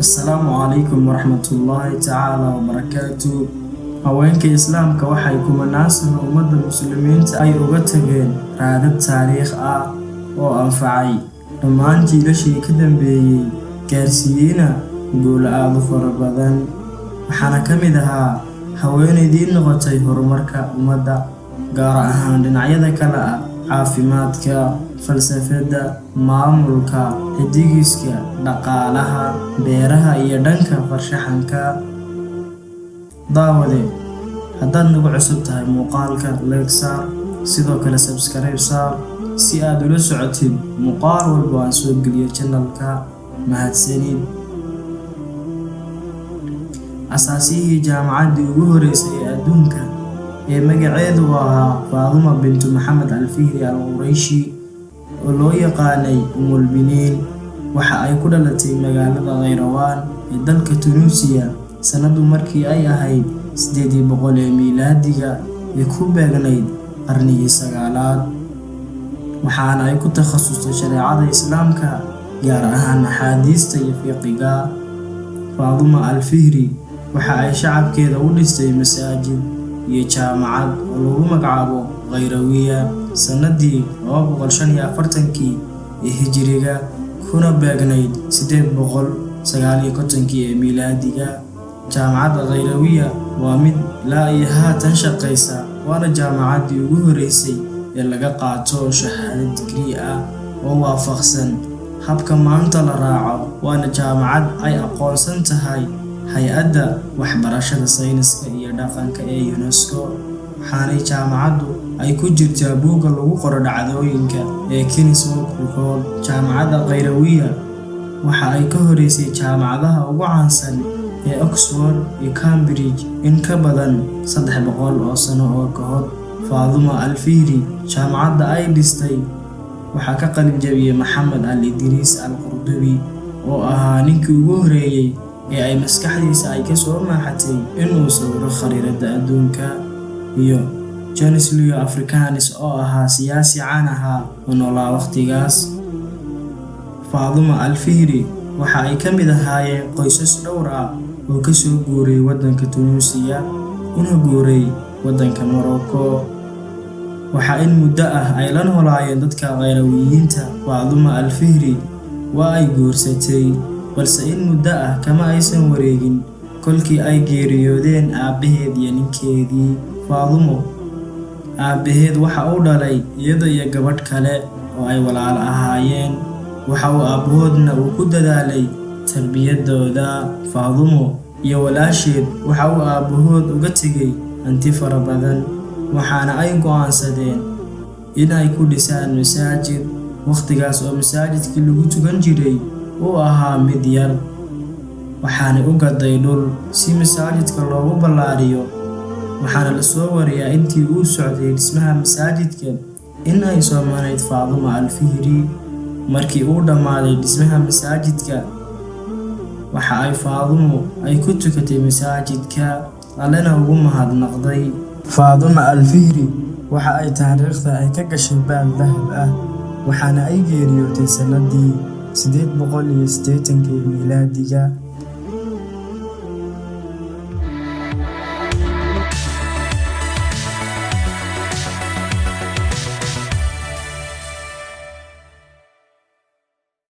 Asalaamu calaykum waraxmatullaahi tacaala wabarakaatuh. Haweenka Islaamka waxay kumanaan sano ummadda muslimiinta ay uga tageen raadad taariikh ah oo anfacay dhammaan jiilashii ka dambeeyay, gaarsiiyeyna guulo aad u fara badan. Waxaana ka mid ahaa haweeneydii noqotay horumarka ummadda, gaar ahaan dhinacyada kale ah caafimaadka, falsafadda, maamulka, xidigiska, dhaqaalaha, beeraha iyo dhanka farshaxanka. Daawade, haddaad nagu cusub tahay muuqaalka like saar, sidoo kale subscribe saar si aad ula socotid muuqaal walba aan soo geliyo channelka. Mahadsanid. Asaasihii jaamacaddii ugu horeysay ee adduunka ee magaceedu ahaa Faaduma bintu Maxamed Al-Fihri Al-Qurayshi oo loo yaqaanay Ummul-Biniin, waxa ay ku dhalatay magaalada Qayrawaan ee dalka Tunuusiya sanadu markii ay ahayd 800 ee miilaadiga ee ku beegnayd qarnigii 9aad. waxaana ay ku takhasustay shareecada Islaamka, gaar ahaan axaadiista iyo fiqiga. Faaduma Al-Fihri waxa ay shacabkeeda u dhistay masaajid iyo jaamacad oo lagu magacaabo Qayrawiya sanadii 245 ee Hijriga, kuna beegnayd 859 ee miilaadiga. Jaamacadda Qayrawiya waa mid ilaa iyo haatan shaqeysa, waana jaamacaddii ugu horeysay ee laga qaato shahaado digrii ah oo waafaqsan habka maanta la raaco, waana jaamacad ay aqoonsan tahay hay'adda waxbarashada sayniska iyo dhaqanka ee UNESCO. waxaanay jaamacaddu ay ku jirtaa buugga lagu qoro dhacdooyinka ee Guinness World Record. Jaamacadda Qayrawiya waxa ay ka horeysay jaamacadaha ugu caansan ee Oxford iyo Cambridge in ka badan 300 oo sano oo ka hor. Faaduma Al-Fihri jaamacadda ay dhistay waxaa ka qalin jabiyay Maxamed Al-Idriis Al-Qurdubi, oo ahaa ninkii ugu horeeyay ee ay maskaxdiisa ay ka soo maaxatay inuu sawiro khariirada adduunka, iyo Johannes Leo Africanus oo ahaa siyaasi caan ahaa oo noolaa waqtigaas. Faaduma Al-Fihri waxa ay ka mid ahaayeen qoysas dhowr ah oo ka soo guuray waddanka Tunuusiya una guuray waddanka Morocco. waxa in muddo ah ay la noolaayeen dadka Qayrawiyiinta. Faaduma Al-Fihri waa ay guursatay, balse in muddo ah kama aysan wareegin kolkii ay geeriyoodeen aabbaheed iyo ninkeedii. Faadumo aabbaheed waxa uu dhalay iyada iyo gabadh kale oo ay walaal ahaayeen, waxa uu aabbahoodna uu ku dadaalay tarbiyadooda. Faadumo iyo walaasheed waxa uu aabbahood uga tegay hanti fara badan, waxaana ay go'aansadeen in ay ku dhisaan masaajid. waqtigaas oo masaajidkii lagu tukan jiray uu ahaa mid yar, waxaana u gaday dhul si masaajidka loogu ballaariyo. waxaana la soo wariyaa intii uu socday dhismaha masaajidka in ay soomanayd Faaduma Al-Fihri. markii uu dhammaaday dhismaha masaajidka, waxa ay Faadumo ay ku tukatay masaajidka, allana ugu mahadnaqday. Faaduma Al-Fihri waxa ay taariikhda ay ka gashay baal dahab ah, waxaana ay geeriyootay sanadii 880 ee miilaadiga.